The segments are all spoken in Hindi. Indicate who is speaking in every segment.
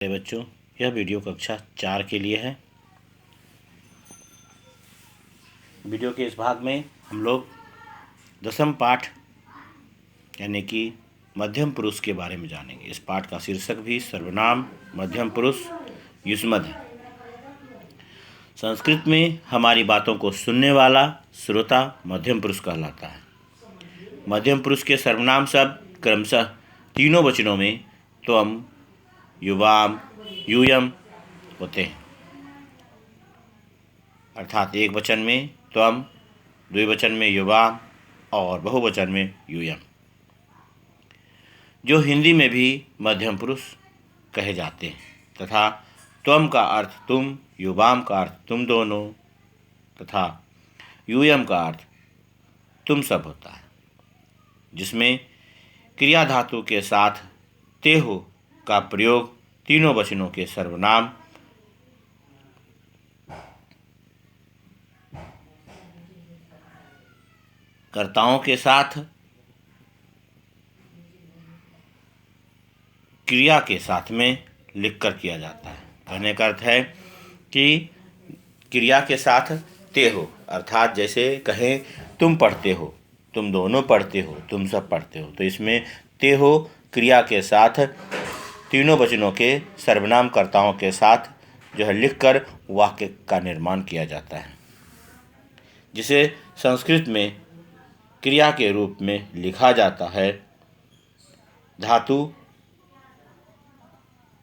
Speaker 1: बच्चों, यह वीडियो कक्षा 4 के लिए है। वीडियो के इस भाग में हम लोग दसम पाठ यानी कि मध्यम पुरुष के बारे में जानेंगे। इस पाठ का शीर्षक भी सर्वनाम मध्यम पुरुष युष्मद है। संस्कृत में हमारी बातों को सुनने वाला श्रोता मध्यम पुरुष कहलाता है। मध्यम पुरुष के सर्वनाम शब्द क्रमशः तीनों वचनों में त्वम, युवाम, यूयम होते हैं। अर्थात एक वचन में त्वम, द्विवचन में युवाम और बहुवचन में यूयम, जो हिंदी में भी मध्यम पुरुष कहे जाते हैं। तथा त्वम का अर्थ तुम, युवाम का अर्थ तुम दोनों तथा यूयम का अर्थ तुम सब होता है, जिसमें क्रिया धातु के साथ ते हो का प्रयोग तीनों वचनों के सर्वनाम कर्ताओं के साथ क्रिया के साथ में लिखकर किया जाता है। कहने का अर्थ है कि क्रिया के साथ ते हो, अर्थात जैसे कहें तुम पढ़ते हो, तुम दोनों पढ़ते हो, तुम सब पढ़ते हो, तो इसमें ते हो क्रिया के साथ तीनों वचनों के सर्वनाम कर्ताओं के साथ जो है लिखकर वाक्य का निर्माण किया जाता है, जिसे संस्कृत में क्रिया के रूप में लिखा जाता है। धातु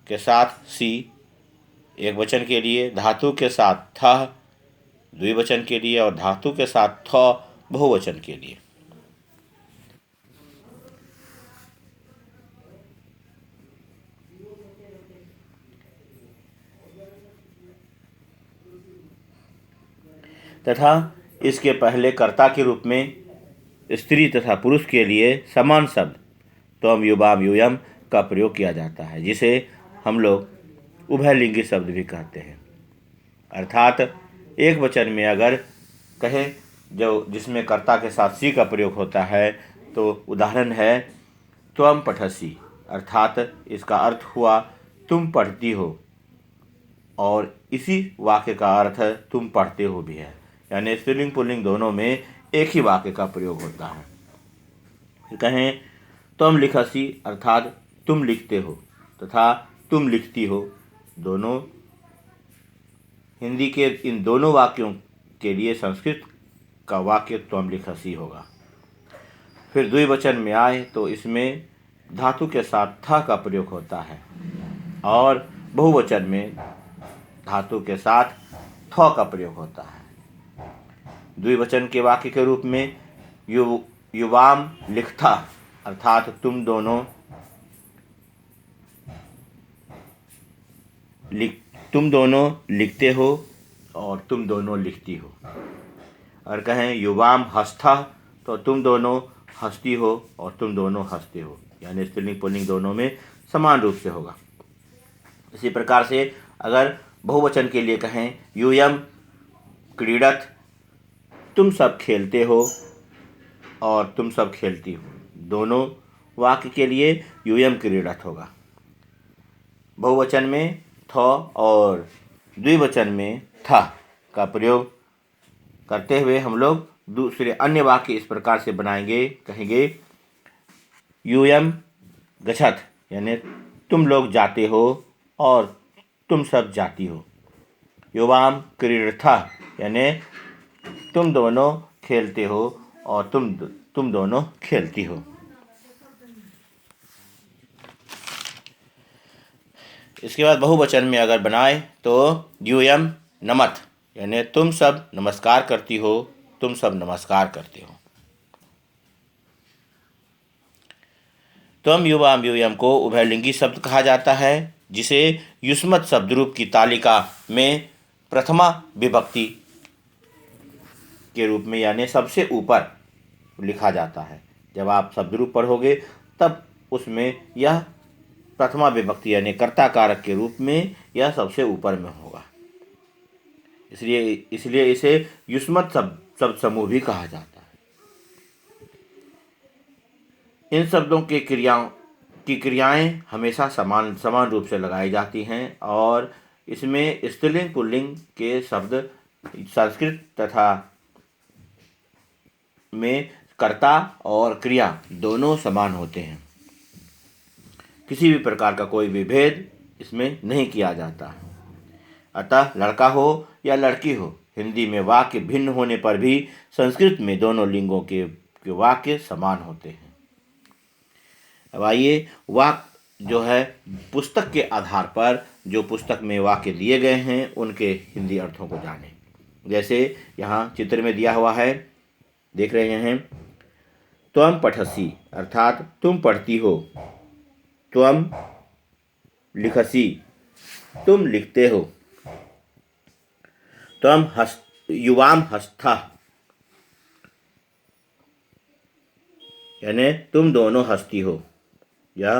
Speaker 1: के साथ सी एक वचन के लिए, धातु के साथ थ द्विवचन के लिए और धातु के साथ थ बहुवचन के लिए। तथा इसके पहले कर्ता के रूप में स्त्री तथा पुरुष के लिए समान शब्द त्वम, युवाम, यूयम का प्रयोग किया जाता है, जिसे हम लोग उभयलिंगी शब्द भी कहते हैं। अर्थात एक वचन में अगर कहें जो जिसमें कर्ता के साथ सी का प्रयोग होता है, तो उदाहरण है त्वम पठसी, अर्थात इसका अर्थ हुआ तुम पढ़ती हो, और इसी वाक्य का अर्थ तुम पढ़ते हो भी है, यानी स्त्रीलिंग पुल्लिंग दोनों में एक ही वाक्य का प्रयोग होता है। कहें तुम लिखसी, अर्थात तुम लिखते हो तथा तुम लिखती हो, दोनों हिंदी के इन दोनों वाक्यों के लिए संस्कृत का वाक्य त्वम लिखसी होगा। फिर द्विवचन में आए तो इसमें धातु के साथ था का प्रयोग होता है, और बहुवचन में धातु के साथ थ का प्रयोग होता है। द्विवचन के वाक्य के रूप में युवाम लिखता, अर्थात तुम दोनों लिखते हो और तुम दोनों लिखती हो। और कहें युवाम हंसता, तो तुम दोनों हंसती हो और तुम दोनों हंसते हो, यानी स्त्रीलिंग पुल्लिंग दोनों में समान रूप से होगा। इसी प्रकार से अगर बहुवचन के लिए कहें यूयम क्रीडत, तुम सब खेलते हो और तुम सब खेलती हो, दोनों वाक्य के लिए यूयम क्रीडत होगा। बहुवचन में थ और द्विवचन में था का प्रयोग करते हुए हम लोग दूसरे अन्य वाक्य इस प्रकार से बनाएंगे। कहेंगे यूयम गच्छत, यानी तुम लोग जाते हो और तुम सब जाती हो। युवाम क्रीडथा, यानी तुम दोनों खेलते हो और तुम दोनों खेलती हो। इसके बाद बहुवचन में अगर बनाए तो यूयम नमत, यानी तुम सब नमस्कार करती हो, तुम सब नमस्कार करते हो। त्वम, युवाम, यूयम को उभयलिंगी शब्द कहा जाता है, जिसे युष्मत शब्द रूप की तालिका में प्रथमा विभक्ति के रूप में यानी सबसे ऊपर लिखा जाता है। जब आप शब्द रूप पढ़ोगे तब उसमें यह प्रथमा विभक्ति यानी कर्ता कारक के रूप में यह सबसे ऊपर में होगा। इसलिए इसे युष्मत शब्द समूह भी कहा जाता है। इन शब्दों के क्रियाओं की क्रियाएं हमेशा समान समान रूप से लगाई जाती हैं और इसमें स्त्रीलिंग पुल्लिंग के शब्द संस्कृत तथा में कर्ता और क्रिया दोनों समान होते हैं। किसी भी प्रकार का कोई भी भेद इसमें नहीं किया जाता। अतः लड़का हो या लड़की हो, हिंदी में वाक्य भिन्न होने पर भी संस्कृत में दोनों लिंगों के वाक्य समान होते हैं। अब आइए वाक्य जो है पुस्तक के आधार पर जो पुस्तक में वाक्य दिए गए हैं उनके हिंदी अर्थों को जानें। जैसे यहाँ चित्र में दिया हुआ है, देख रहे हैं, त्वम पठसी अर्थात तुम पढ़ती हो, त्वम लिखसी तुम लिखते हो, त्वम युवाम हस्था यानी तुम दोनों हंसती हो, यह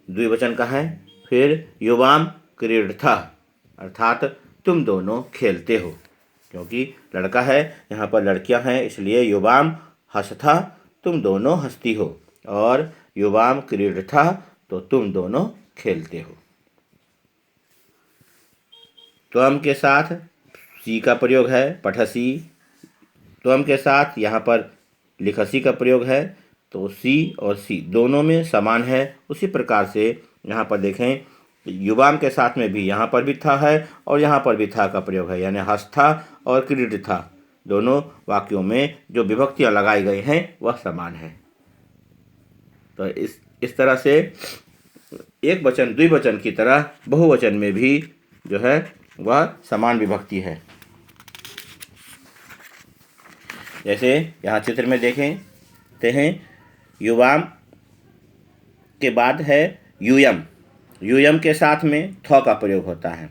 Speaker 1: द्विवचन का है। फिर युवाम क्रीडथा अर्थात तुम दोनों खेलते हो, क्योंकि लड़का है, यहाँ पर लड़कियां हैं, इसलिए युवाम हंसथा तुम दोनों हंसती हो, और युवाम क्रीडथा तो तुम दोनों खेलते हो। त्वम के साथ सी का प्रयोग है, पठसी। त्वम के साथ यहाँ पर लिखसी का प्रयोग है, तो सी और सी दोनों में समान है। उसी प्रकार से यहाँ पर देखें, युवाम के साथ में भी यहाँ पर भी था है और यहाँ पर भी था का प्रयोग है, यानी हस्था और क्रीड था, दोनों वाक्यों में जो विभक्तियाँ लगाई गई हैं वह समान है। तो इस तरह से एक वचन द्विवचन की तरह बहुवचन में भी जो है वह समान विभक्ति है। जैसे यहाँ चित्र में देखते हैं, युवाम के बाद है यूयम, यूयम के साथ में थ का प्रयोग होता है,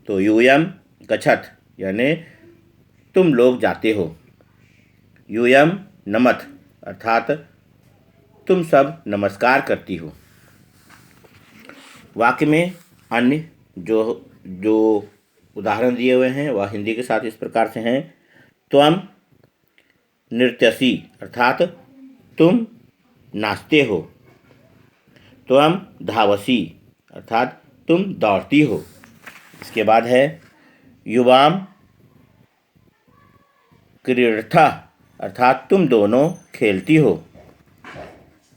Speaker 1: तो यूयम गच्छत यानी तुम लोग जाते हो, यूयम नमत अर्थात तुम सब नमस्कार करती हो। वाक्य में अन्य जो उदाहरण दिए हुए हैं वह हिंदी के साथ इस प्रकार से हैं, त्वम नृत्यसी अर्थात तुम नाचते हो, त्वम धावसी अर्थात तुम दौड़ती हो। इसके बाद है युवाम क्रीडथा अर्थात तुम दोनों खेलती हो,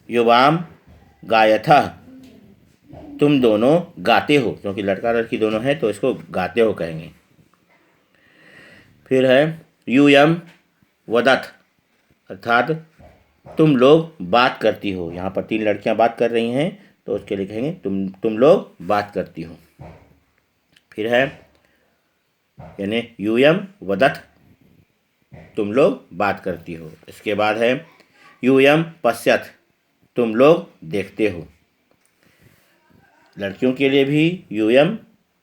Speaker 1: युवाम गायथा तुम दोनों गाते हो, क्योंकि लड़का लड़की दोनों है तो इसको गाते हो कहेंगे। फिर है यूयम वदत अर्थात तुम लोग बात करती हो, यहाँ पर 3 लड़कियां बात कर रही हैं तो उसके लिए कहेंगे तुम लोग बात करती हो। फिर है यानी यूयम वदत तुम लोग बात करती हो। इसके बाद है यूयम पश्यत तुम लोग देखते हो। लड़कियों के लिए भी यूयम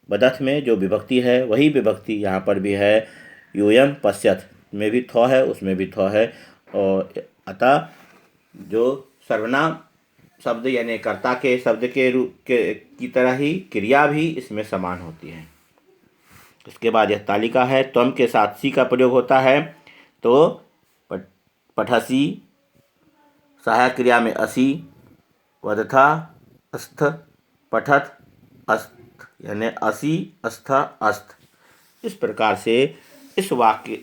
Speaker 1: वदत में जो विभक्ति है वही विभक्ति यहाँ पर भी है, यूयम पश्यत में भी थ है, उसमें भी थ है, और अतः जो सर्वनाम शब्द यानी कर्ता के शब्द के रूप की तरह ही क्रिया भी इसमें समान होती है। इसके बाद यह तालिका है, त्वम के साथ सी का प्रयोग होता है, तो पठसी सहायक क्रिया में असी, वदथा अस्थ, पठत अस्थ यानी असी अस्थ अस्थ। इस प्रकार से इस वाक्य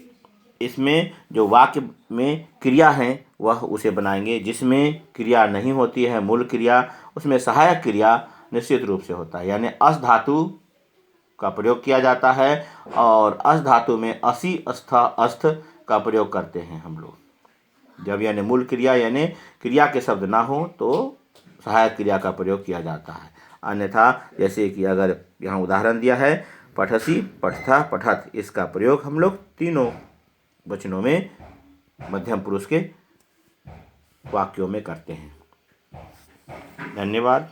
Speaker 1: इसमें जो वाक्य में क्रिया है वह उसे बनाएंगे जिसमें क्रिया नहीं होती है, मूल क्रिया, उसमें सहायक क्रिया निश्चित रूप से होता है, यानी अस धातु का प्रयोग किया जाता है और अस धातु में असी अस्थ अस्थ का प्रयोग करते हैं हम लोग। जब यानी मूल क्रिया यानी क्रिया के शब्द ना हो तो सहायक क्रिया का प्रयोग किया जाता है, अन्यथा जैसे कि अगर यहाँ उदाहरण दिया है पठसी पठथा पठत, इसका प्रयोग हम लोग तीनों वचनों में मध्यम पुरुष के वाक्यों में करते हैं। धन्यवाद।